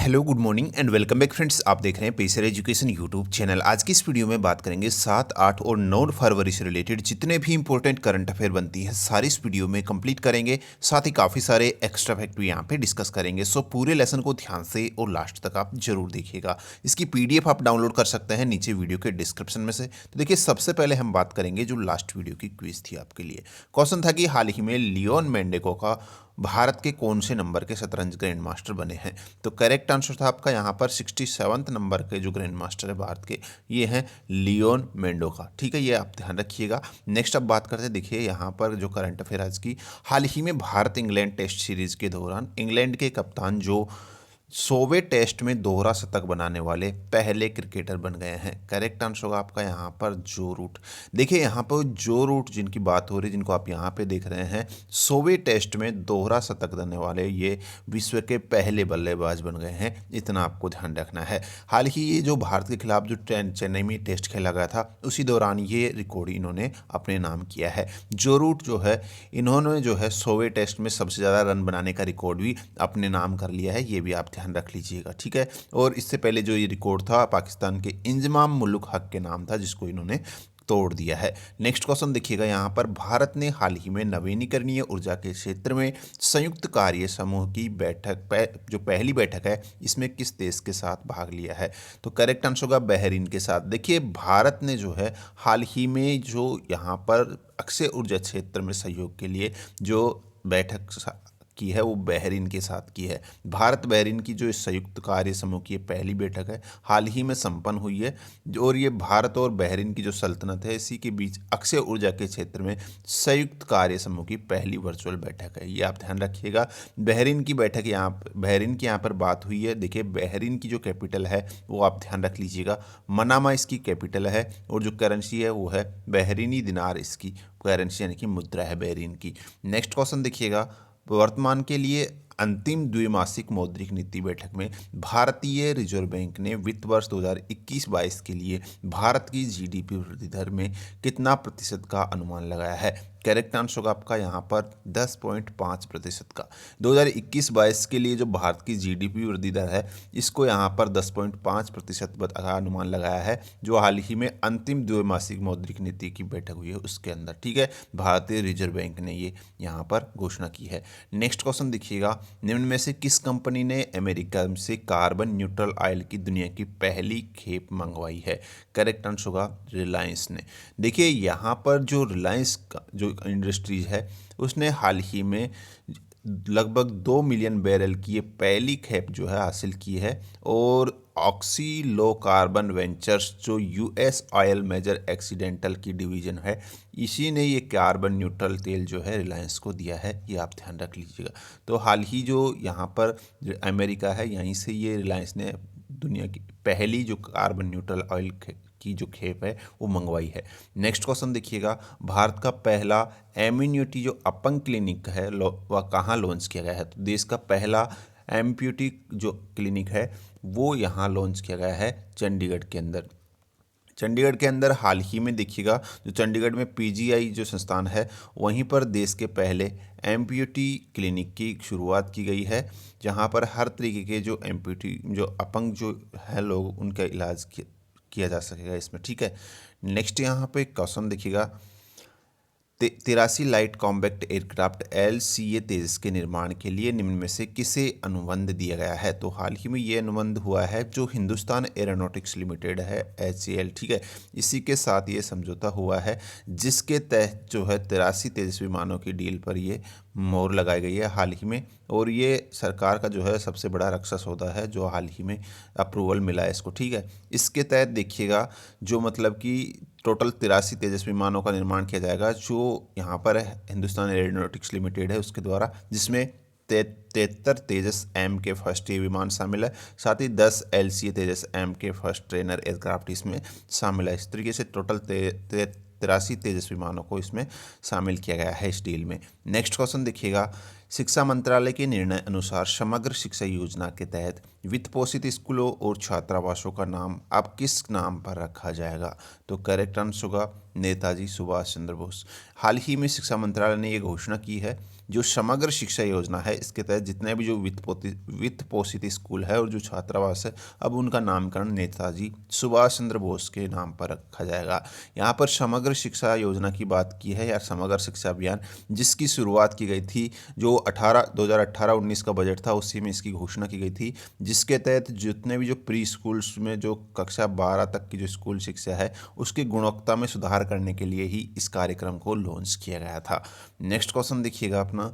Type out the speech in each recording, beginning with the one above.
Hello good morning and welcome back friends. आप देख रहे हैं पेसर एजुकेशन यूट्यूब चैनल। आज की इस वीडियो में बात करेंगे 7, 8 और 9 फरवरी से रिलेटेड जितने भी इंपॉर्टेंट करंट अफेयर बनती है सारी इस वीडियो में कंप्लीट करेंगे। साथ ही काफ़ी सारे एक्स्ट्रा फैक्ट भी यहाँ पे डिस्कस करेंगे। सो पूरे लेसन को ध्यान से और लास्ट तक आप जरूर देखिएगा। इसकी पीडीएफ आप डाउनलोड कर सकते हैं नीचे वीडियो के डिस्क्रिप्शन में से। तो देखिए, सबसे पहले हम बात करेंगे जो लास्ट वीडियो की क्विज थी आपके लिए। क्वेश्चन था कि हाल ही में लियोन मेंडेको का भारत के कौन से नंबर के शतरंज ग्रैंड मास्टर बने हैं। तो करेक्ट आंसर था आपका यहाँ पर 67 नंबर के जो ग्रैंड मास्टर है भारत के, ये हैं लियोन मेंडोका। ठीक है, ये आप ध्यान रखिएगा। नेक्स्ट अब बात करते हैं, देखिए यहाँ पर जो करंट अफेयर आज की, हाल ही में भारत इंग्लैंड टेस्ट सीरीज के दौरान इंग्लैंड के कप्तान जो 100वें टेस्ट में दोहरा शतक बनाने वाले पहले क्रिकेटर बन गए हैं। करेक्ट आंसर होगा आपका यहाँ पर जो रूट। देखिए यहाँ पर जो रूट जिनकी बात हो रही है, जिनको आप यहाँ पे देख रहे हैं, 100वें टेस्ट में दोहरा शतक देने वाले ये विश्व के पहले बल्लेबाज बन गए हैं। इतना आपको ध्यान रखना है। हाल ही ये जो भारत के खिलाफ जो चेन्नई में टेस्ट खेला गया था, उसी दौरान ये रिकॉर्ड इन्होंने अपने नाम किया है। जो रूट जो है, इन्होंने जो है 100वें टेस्ट में सबसे ज़्यादा रन बनाने का रिकॉर्ड भी अपने नाम कर लिया है। ये भी आप ध्यान रख लीजिएगा, ठीक है। और इससे पहले जो ये रिकॉर्ड था पाकिस्तान के इंजमाम मुल्क हक के नाम था, जिसको इन्होंने तोड़ दिया है। नेक्स्ट क्वेश्चन देखिएगा यहाँ पर, भारत ने हाल ही में नवीनीकरणीय ऊर्जा के क्षेत्र में संयुक्त कार्य समूह की बैठक जो पहली बैठक है, इसमें किस देश के साथ भाग लिया है। तो करेक्ट आंसर होगा बहरीन के साथ। देखिए भारत ने जो है हाल ही में जो यहाँ पर अक्षय ऊर्जा क्षेत्र में सहयोग के लिए जो बैठक की है, वो बहरीन के साथ की है। भारत बहरीन की जो संयुक्त कार्य समूह की पहली बैठक है, हाल ही में संपन्न हुई है। और ये भारत और बहरीन की जो सल्तनत है, इसी के बीच अक्षय ऊर्जा के क्षेत्र में संयुक्त कार्य समूह की पहली वर्चुअल बैठक है। ये आप ध्यान रखिएगा। बहरीन की बैठक बहरीन की यहाँ पर बात हुई है। देखिए बहरीन की जो कैपिटल है वो आप ध्यान रख लीजिएगा, मनामा इसकी कैपिटल है। और जो करेंसी है वो है बहरीनी दिनार, इसकी करेंसी यानी कि मुद्रा है बहरीन की। नेक्स्ट क्वेश्चन देखिएगा, वर्तमान के लिए अंतिम द्विमासिक मौद्रिक नीति बैठक में भारतीय रिजर्व बैंक ने वित्त वर्ष 2021-22 के लिए भारत की जीडीपी वृद्धि दर में कितना प्रतिशत का अनुमान लगाया है। करेक्ट आंसर होगा आपका यहाँ पर 10.5% का। 2021-22 के लिए जो भारत की जीडीपी वृद्धि दर है, इसको यहाँ पर 10.5% का अनुमान लगाया है, जो हाल ही में अंतिम द्विमासिक मौद्रिक नीति की बैठक हुई है उसके अंदर। ठीक है, भारतीय रिजर्व बैंक ने ये यहाँ पर घोषणा की है। नेक्स्ट क्वेश्चन देखिएगा, निम्न में से किस कंपनी ने अमेरिका से कार्बन न्यूट्रल ऑयल की दुनिया की पहली खेप मंगवाई है। करेक्ट आंसर होगा रिलायंस ने। देखिए यहाँ पर जो रिलायंस का जो इंडस्ट्रीज है, उसने हाल ही में लगभग 2 मिलियन बैरल की ये पहली खेप जो है हासिल की है। और ऑक्सी लो कार्बन वेंचर्स जो यूएस ऑयल मेजर एक्सीडेंटल की डिवीजन है, इसी ने ये कार्बन न्यूट्रल तेल जो है रिलायंस को दिया है। ये आप ध्यान रख लीजिएगा। तो हाल ही जो यहाँ पर अमेरिका है, यहीं से ये रिलायंस ने दुनिया की पहली जो कार्बन न्यूट्रल ऑयल की जो खेप है वो मंगवाई है। नेक्स्ट क्वेश्चन देखिएगा, भारत का पहला एम्यूनिटी जो अपंग क्लिनिक है वह कहाँ लॉन्च किया गया है। तो देश का पहला एम्प्यूटी जो क्लिनिक है वो यहाँ लॉन्च किया गया है चंडीगढ़ के अंदर। चंडीगढ़ के अंदर हाल ही में देखिएगा, जो चंडीगढ़ में पीजीआई जो संस्थान है, वहीं पर देश के पहले एम्प्यूटी क्लिनिक की शुरुआत की गई है, जहां पर हर तरीके के जो एम्प्यूटी जो अपंग जो है लोग, उनका इलाज किया जा सकेगा इसमें। ठीक है, नेक्स्ट यहाँ पे क्वेश्चन देखिएगा, 83 लाइट कॉम्बैक्ट एयरक्राफ्ट LCA तेजस के निर्माण के लिए निम्न में से किसे अनुबंध दिया गया है। तो हाल ही में ये अनुबंध हुआ है जो हिंदुस्तान एरोनॉटिक्स लिमिटेड है, HAL। ठीक है, इसी के साथ ये समझौता हुआ है, जिसके तहत जो है 83 तेजस विमानों की डील पर ये मोहर लगाई गई है हाल ही में। और ये सरकार का जो है सबसे बड़ा रक्षा सौदा है, जो हाल ही में अप्रूवल मिला है इसको। ठीक है, इसके तहत देखिएगा जो मतलब कि टोटल 83 तेजस विमानों का निर्माण किया जाएगा, जो यहाँ पर हिंदुस्तान एरोनॉटिक्स लिमिटेड है उसके द्वारा, जिसमें 73 तेजस M के फर्स्ट ये विमान शामिल है। साथ ही 10 LCA तेजस M के फर्स्ट ट्रेनर एयरक्राफ्ट इसमें शामिल है। इस तरीके से टोटल 83 तेजस विमानों को इसमें शामिल किया गया है इस डील में। नेक्स्ट क्वेश्चन देखिएगा, शिक्षा मंत्रालय के निर्णय अनुसार समग्र शिक्षा योजना के तहत वित्त पोषित स्कूलों और छात्रावासों का नाम अब किस नाम पर रखा जाएगा। तो करेक्ट आंसर होगा नेताजी सुभाष चंद्र बोस। हाल ही में शिक्षा मंत्रालय ने ये घोषणा की है जो समग्र शिक्षा योजना है इसके तहत जितने भी जो वित्त पोषित स्कूल है और जो छात्रावास है, अब उनका नामकरण नेताजी सुभाष चंद्र बोस के नाम पर रखा जाएगा। यहाँ पर समग्र शिक्षा योजना की बात की है या समग्र शिक्षा अभियान, जिसकी शुरुआत की गई थी, जो 2018-19 का बजट था उसी में इसकी घोषणा की गई थी, जिसके तहत जितने भी जो प्री स्कूल्स में जो कक्षा 12 तक की जो स्कूल शिक्षा है उसकी गुणवत्ता में सुधार करने के लिए ही इस कार्यक्रम को लॉन्च किया गया था। नेक्स्ट क्वेश्चन देखिएगा अपना,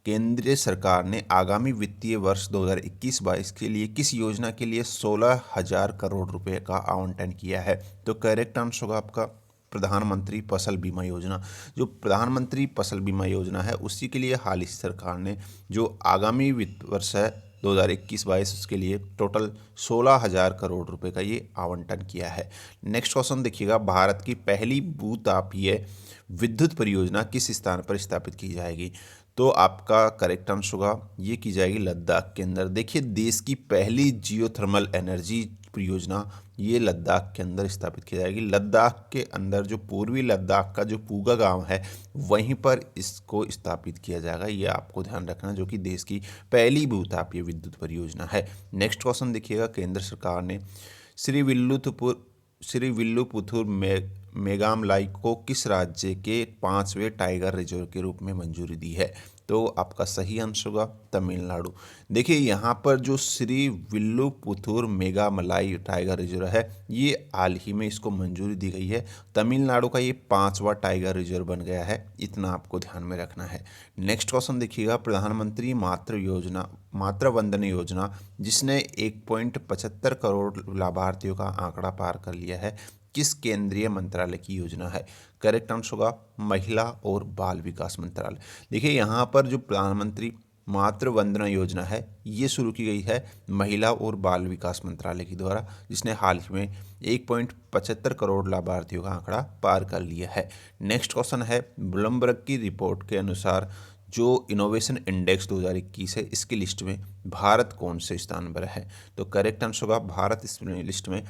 केंद्रीय सरकार ने आगामी वित्तीय वर्ष 2021-22 के लिए किस योजना के लिए 16,000 करोड़ रुपए का आवंटन किया है? तो करेक्ट आंसर होगा आपका प्रधानमंत्री फसल बीमा योजना। जो प्रधानमंत्री फसल बीमा योजना है उसी के लिए हाल ही सरकार ने जो आगामी वित्त वर्ष है 2021-22 उसके लिए टोटल 16,000 करोड़ रुपए का ये आवंटन किया है। नेक्स्ट क्वेश्चन देखिएगा, भारत की पहली भूतापीय विद्युत परियोजना किस स्थान पर स्थापित की जाएगी? तो आपका करेक्ट आंसर होगा ये की जाएगी लद्दाख के अंदर। देखिए, देश की पहली जियोथर्मल एनर्जी परियोजना ये लद्दाख के अंदर स्थापित की जाएगी। लद्दाख के अंदर जो पूर्वी लद्दाख का जो पूगा गांव है वहीं पर इसको स्थापित किया जाएगा, ये आपको ध्यान रखना, जो कि देश की पहली भूतापीय विद्युत परियोजना है। नेक्स्ट क्वेश्चन देखिएगा, केंद्र सरकार ने श्री विल्लुपुथुर मेघामलाई को किस राज्य के 5वें टाइगर रिजर्व के रूप में मंजूरी दी है? तो आपका सही आंसर होगा तमिलनाडु। देखिए, यहाँ पर जो श्री विल्लुपुथुर मेघामलाई टाइगर रिजर्व है ये हाल ही में इसको मंजूरी दी गई है। तमिलनाडु का ये 5वां टाइगर रिजर्व बन गया है, इतना आपको ध्यान में रखना है। नेक्स्ट क्वेश्चन देखिएगा, प्रधानमंत्री मातृ वंदना योजना जिसने 1.75 करोड़ लाभार्थियों का आंकड़ा पार कर लिया है, किस केंद्रीय मंत्रालय की योजना है? करेक्ट आंसर होगा महिला और बाल विकास मंत्रालय। देखिए, यहाँ पर जो प्रधानमंत्री मातृ वंदना योजना है ये शुरू की गई है महिला और बाल विकास मंत्रालय के द्वारा, जिसने हाल ही में 1.75 करोड़ लाभार्थियों का आंकड़ा पार कर लिया है। नेक्स्ट क्वेश्चन है, ब्लूमबर्ग की रिपोर्ट के अनुसार जो इनोवेशन इंडेक्स 2021 है इसकी लिस्ट में भारत कौन से स्थान पर है? तो करेक्ट आंसर होगा भारत इस लिस्ट में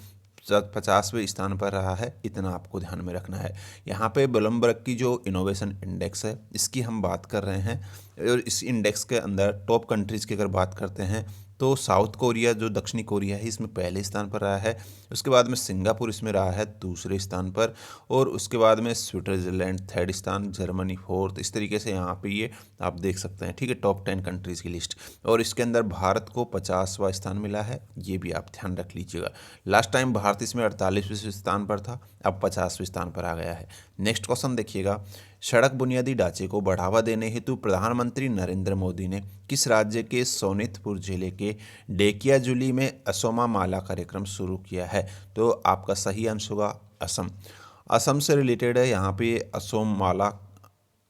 50वें स्थान पर रहा है, इतना आपको ध्यान में रखना है। यहाँ पे ब्लूमबर्ग की जो इनोवेशन इंडेक्स है इसकी हम बात कर रहे हैं, और इस इंडेक्स के अंदर टॉप कंट्रीज़ की अगर बात करते हैं तो साउथ कोरिया जो दक्षिणी कोरिया है इसमें पहले स्थान पर रहा है, उसके बाद में सिंगापुर इसमें रहा है दूसरे स्थान पर, और उसके बाद में स्विट्ज़रलैंड थर्ड स्थान, जर्मनी फोर्थ। इस तरीके से यहाँ पे ये आप देख सकते हैं, ठीक है, टॉप 10 कंट्रीज़ की लिस्ट। और इसके अंदर भारत को 50वां स्थान मिला है, ये भी आप ध्यान रख लीजिएगा। लास्ट टाइम भारत इसमें 48वें स्थान पर था, अब 50वें स्थान पर आ गया है। नेक्स्ट क्वेश्चन देखिएगा, सड़क बुनियादी ढांचे को बढ़ावा देने हेतु प्रधानमंत्री नरेंद्र मोदी ने किस राज्य के सोनितपुर जिले के डेकियाजुली में असोमा माला कार्यक्रम शुरू किया है? तो आपका सही आंसर होगा असम। असम से रिलेटेड है यहाँ पे असोम माला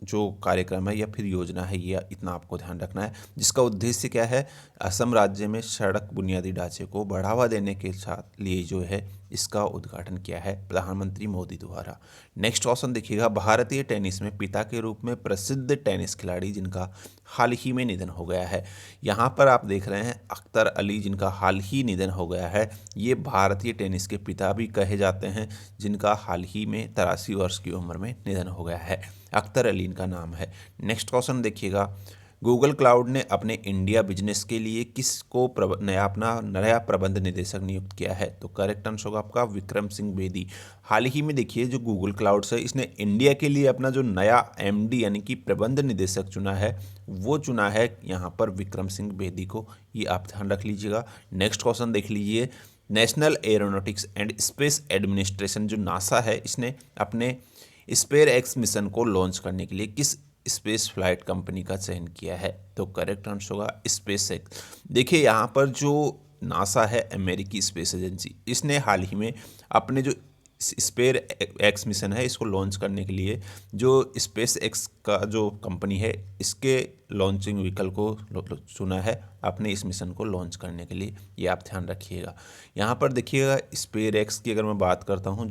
जो कार्यक्रम है या फिर योजना है, ये इतना आपको ध्यान रखना है, जिसका उद्देश्य क्या है, असम राज्य में सड़क बुनियादी ढांचे को बढ़ावा देने के साथ लिए जो है इसका उद्घाटन किया है प्रधानमंत्री मोदी द्वारा। नेक्स्ट क्वेश्चन देखिएगा, भारतीय टेनिस में पिता के रूप में प्रसिद्ध टेनिस खिलाड़ी जिनका हाल ही में निधन हो गया है, यहाँ पर आप देख रहे हैं अख्तर अली जिनका हाल ही निधन हो गया है, ये भारतीय टेनिस के पिता भी कहे जाते हैं, जिनका हाल ही में 83 वर्ष की उम्र में निधन हो गया है, अख्तर अली इनका नाम है। नेक्स्ट क्वेश्चन देखिएगा, गूगल क्लाउड ने अपने इंडिया बिजनेस के लिए किसको अपना नया प्रबंध निदेशक नियुक्त किया है? तो करेक्ट आंसर होगा आपका विक्रम सिंह बेदी। हाल ही में देखिए जो गूगल क्लाउड है इसने इंडिया के लिए अपना जो नया एमडी यानी कि प्रबंध निदेशक चुना है, वो चुना है यहाँ पर विक्रम सिंह बेदी को, ये आप ध्यान रख लीजिएगा। नेक्स्ट क्वेश्चन देख लीजिए, national aeronautics and space administration जो नासा है इसने अपने स्पेयर एक्स मिशन को लॉन्च करने के लिए किस स्पेस फ्लाइट कंपनी का चयन किया है? तो करेक्ट आंसर होगा स्पेस एक्स। देखिए, यहाँ पर जो नासा है अमेरिकी स्पेस एजेंसी, इसने हाल ही में अपने जो स्पेयर एक्स मिशन है इसको लॉन्च करने के लिए जो स्पेस एक्स का जो कंपनी है इसके लॉन्चिंग व्हीकल को चुना है अपने इस मिशन को लॉन्च करने के लिए, ये आप ध्यान रखिएगा। यहाँ पर देखिएगा स्पेयर एक्स की अगर मैं बात करता हूँ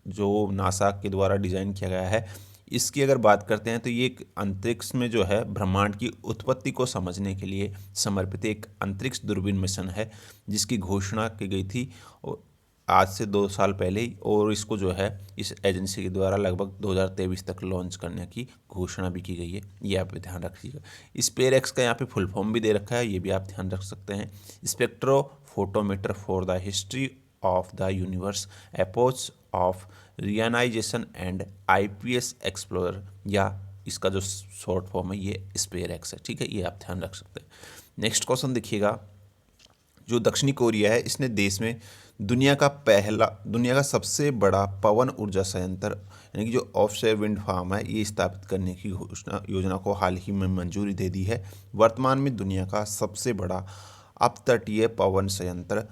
जो नासा के द्वारा डिज़ाइन किया गया है, इसकी अगर बात करते हैं तो ये एक अंतरिक्ष में जो है ब्रह्मांड की उत्पत्ति को समझने के लिए समर्पित एक अंतरिक्ष दूरबीन मिशन है, जिसकी घोषणा की गई थी आज से 2 साल पहले ही, और इसको जो है इस एजेंसी के द्वारा लगभग 2023 तक लॉन्च करने की घोषणा भी की गई है। ये आप ध्यान रखिएगा। स्पेयरएक्स का यहाँ पे फुल फॉर्म भी दे रखा है, ये भी आप ध्यान रख सकते हैं। Spectrophotometer for the history of the universe, approach of reionization and IPS explorer, या इसका जो शॉर्ट फॉर्म है ये स्पेयरएक्स है। ठीक है, ये आप ध्यान रख सकते हैं। नेक्स्ट क्वेश्चन देखिएगा, जो दक्षिणी कोरिया है इसने देश में दुनिया का सबसे बड़ा पवन ऊर्जा संयंत्र यानी कि जो ऑफशोर विंड फार्म है ये स्थापित करने की योजना को हाल ही में मंजूरी दे दी है। वर्तमान में दुनिया का सबसे बड़ा अपतटीय पवन संयंत्र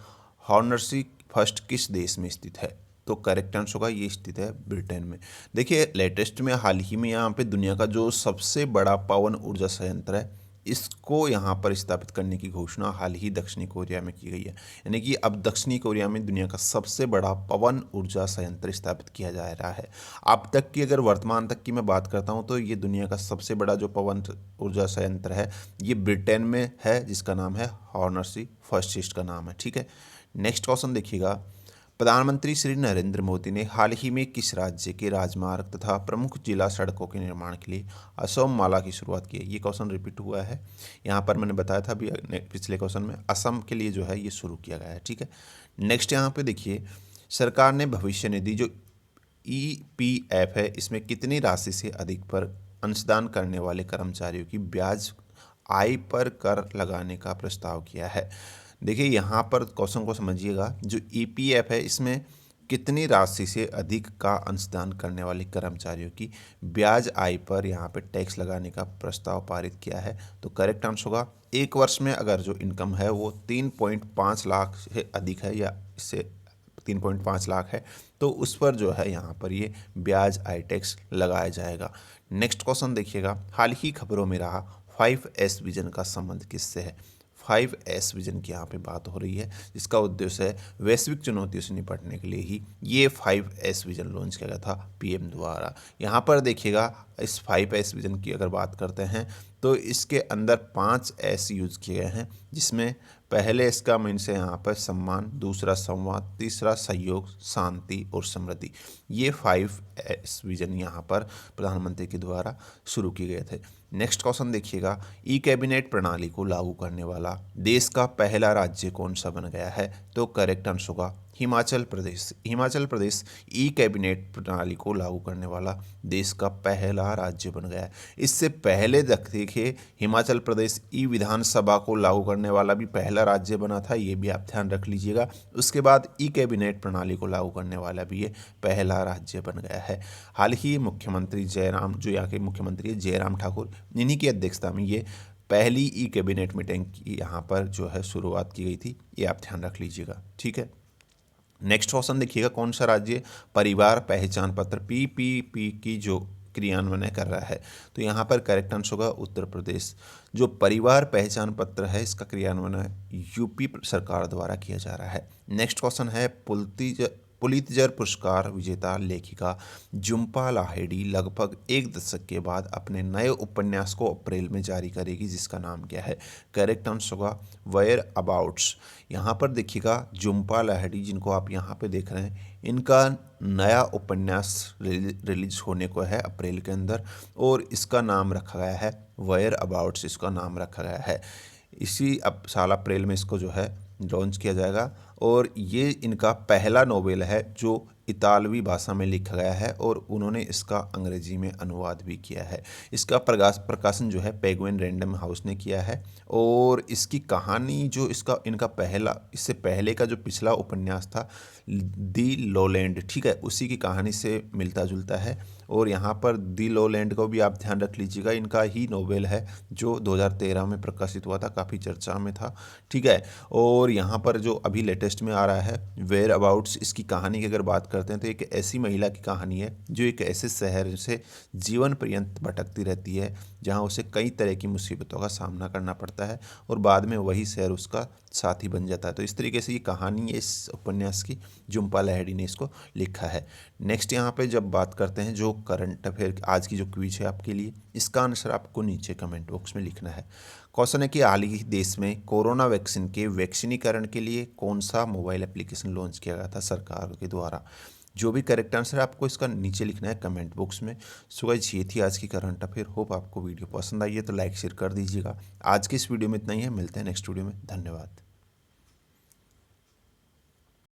हॉर्नसी फर्स्ट किस देश में स्थित है? तो करेक्ट आंसर होगा ये स्थित है ब्रिटेन में। देखिए लेटेस्ट में हाल ही में यहाँ पे दुनिया का जो सबसे बड़ा पवन ऊर्जा संयंत्र है इसको यहाँ पर स्थापित करने की घोषणा हाल ही दक्षिणी कोरिया में की गई है। यानी कि अब दक्षिणी कोरिया में दुनिया का सबसे बड़ा पवन ऊर्जा संयंत्र स्थापित किया जा रहा है। अब तक की अगर वर्तमान तक की मैं बात करता हूँ तो ये दुनिया का सबसे बड़ा जो पवन ऊर्जा संयंत्र है ये ब्रिटेन में है, जिसका नाम है हॉर्नसी फर्स्ट का नाम है। ठीक है, नेक्स्ट क्वेश्चन देखिएगा, प्रधानमंत्री श्री नरेंद्र मोदी ने हाल ही में किस राज्य के राजमार्ग तथा प्रमुख जिला सड़कों के निर्माण के लिए असम माला की शुरुआत की है? ये क्वेश्चन रिपीट हुआ है, यहाँ पर मैंने बताया था अभी पिछले क्वेश्चन में, असम के लिए जो है ये शुरू किया गया है। ठीक है, नेक्स्ट यहाँ पे देखिए, सरकार ने भविष्य निधि जो EPF है इसमें कितनी राशि से अधिक पर अंशदान करने वाले कर्मचारियों की ब्याज आय पर कर लगाने का प्रस्ताव किया है? देखिए यहाँ पर क्वेश्चन को समझिएगा, जो EPF है इसमें कितनी राशि से अधिक का अंशदान करने वाले कर्मचारियों की ब्याज आय पर यहाँ पे टैक्स लगाने का प्रस्ताव पारित किया है? तो करेक्ट आंसर होगा, एक वर्ष में अगर जो इनकम है वो 3.5 लाख से अधिक है या इससे 3.5 लाख है तो उस पर जो है यहाँ पर ये ब्याज आय टैक्स लगाया जाएगा। नेक्स्ट क्वेश्चन देखिएगा, हाल ही खबरों में रहा 5S विजन का संबंध किससे है? 5S विजन की यहाँ पे बात हो रही है, जिसका उद्देश्य है वैश्विक चुनौतियों से निपटने के लिए ही ये 5S विजन लॉन्च किया गया था PM द्वारा। यहाँ पर देखिएगा इस 5S विजन की अगर बात करते हैं तो इसके अंदर 5S यूज किए गए हैं, जिसमें पहले इसका मीन से यहाँ पर सम्मान, दूसरा संवाद, तीसरा सहयोग, शांति और समृद्धि। ये 5S विजन यहाँ पर प्रधानमंत्री के द्वारा शुरू किए गए थे। नेक्स्ट क्वेश्चन देखिएगा, कैबिनेट प्रणाली को लागू करने वाला देश का पहला राज्य कौन सा बन गया है? तो करेक्ट आंसर होगा हिमाचल प्रदेश। हिमाचल प्रदेश कैबिनेट प्रणाली को लागू करने वाला देश का पहला राज्य बन गया है। इससे पहले देखिए हिमाचल प्रदेश विधानसभा को लागू करने वाला भी पहला राज्य बना था, ये भी आप ध्यान रख लीजिएगा। उसके बाद कैबिनेट प्रणाली को लागू करने वाला भी ये पहला राज्य बन गया है। हाल ही मुख्यमंत्री जयराम, जो यहाँ के मुख्यमंत्री है जयराम ठाकुर, इन्हीं की अध्यक्षता में ये पहली कैबिनेट मीटिंग की यहाँ पर जो है शुरुआत की गई थी, ये आप ध्यान रख लीजिएगा। ठीक है, नेक्स्ट क्वेश्चन देखिएगा, कौन सा राज्य परिवार पहचान पत्र PPP की जो क्रियान्वयन कर रहा है? तो यहाँ पर करेक्ट आंसर होगा उत्तर प्रदेश। जो परिवार पहचान पत्र है इसका क्रियान्वयन UP सरकार द्वारा किया जा रहा है। नेक्स्ट क्वेश्चन है, पुलित्जर पुरस्कार विजेता लेखिका झुम्पा लाहिड़ी लगभग एक दशक के बाद अपने नए उपन्यास को अप्रैल में जारी करेगी, जिसका नाम क्या है? करेक्ट आंसर होगा वेयर अबाउट्स। यहाँ पर देखिएगा झुम्पा लाहिड़ी, जिनको आप यहाँ पे देख रहे हैं, इनका नया उपन्यास रिलीज होने को है अप्रैल के अंदर, और इसका नाम रखा गया है वेयर अबाउट्स, इसका नाम रखा गया है। इसी साल अप्रैल में इसको जो है लॉन्च किया जाएगा, और ये इनका पहला नोवेल है जो इतालवी भाषा में लिखा गया है, और उन्होंने इसका अंग्रेजी में अनुवाद भी किया है। इसका प्रकाशन जो है पेंगुइन रैंडम हाउस ने किया है, और इसकी कहानी जो इनका इससे पहले का जो पिछला उपन्यास था दी लोलैंड, ठीक है, उसी की कहानी से मिलता जुलता है। और यहाँ पर दी लोलैंड को भी आप ध्यान रख लीजिएगा, इनका ही नोवेल है जो 2013 में प्रकाशित हुआ था, काफ़ी चर्चा में था। ठीक है, और यहाँ पर जो अभी लेटेस्ट में आ रहा है वेयर अबाउट्स, इसकी कहानी की अगर बात करते हैं तो एक ऐसी महिला की कहानी है जो एक ऐसे शहर से जीवन पर्यंत भटकती रहती है जहाँ उसे कई तरह की मुसीबतों का सामना करना पड़ता है, और बाद में वही शहर उसका साथी बन जाता है। तो इस तरीके से ये कहानी है इस उपन्यास की, झुम्पा लाहिड़ी ने इसको लिखा है। नेक्स्ट यहाँ पे जब बात करते हैं जो करंट अफेयर आज की जो क्विज है आपके लिए, इसका आंसर आपको नीचे कमेंट बॉक्स में लिखना है। क्वेश्चन है कि हाल ही देश में कोरोना वैक्सीन के वैक्सीनीकरण के लिए कौन सा मोबाइल एप्लीकेशन लॉन्च किया गया था सरकार के द्वारा। जो भी करेक्ट आंसर है आपको इसका नीचे लिखना है कमेंट बॉक्स में। सो गाइस ये थी आज की करंट अफेयर। होप आपको वीडियो पसंद आई है तो लाइक शेयर कर दीजिएगा। आज की इस वीडियो में इतना ही है, मिलते हैं नेक्स्ट वीडियो में। धन्यवाद।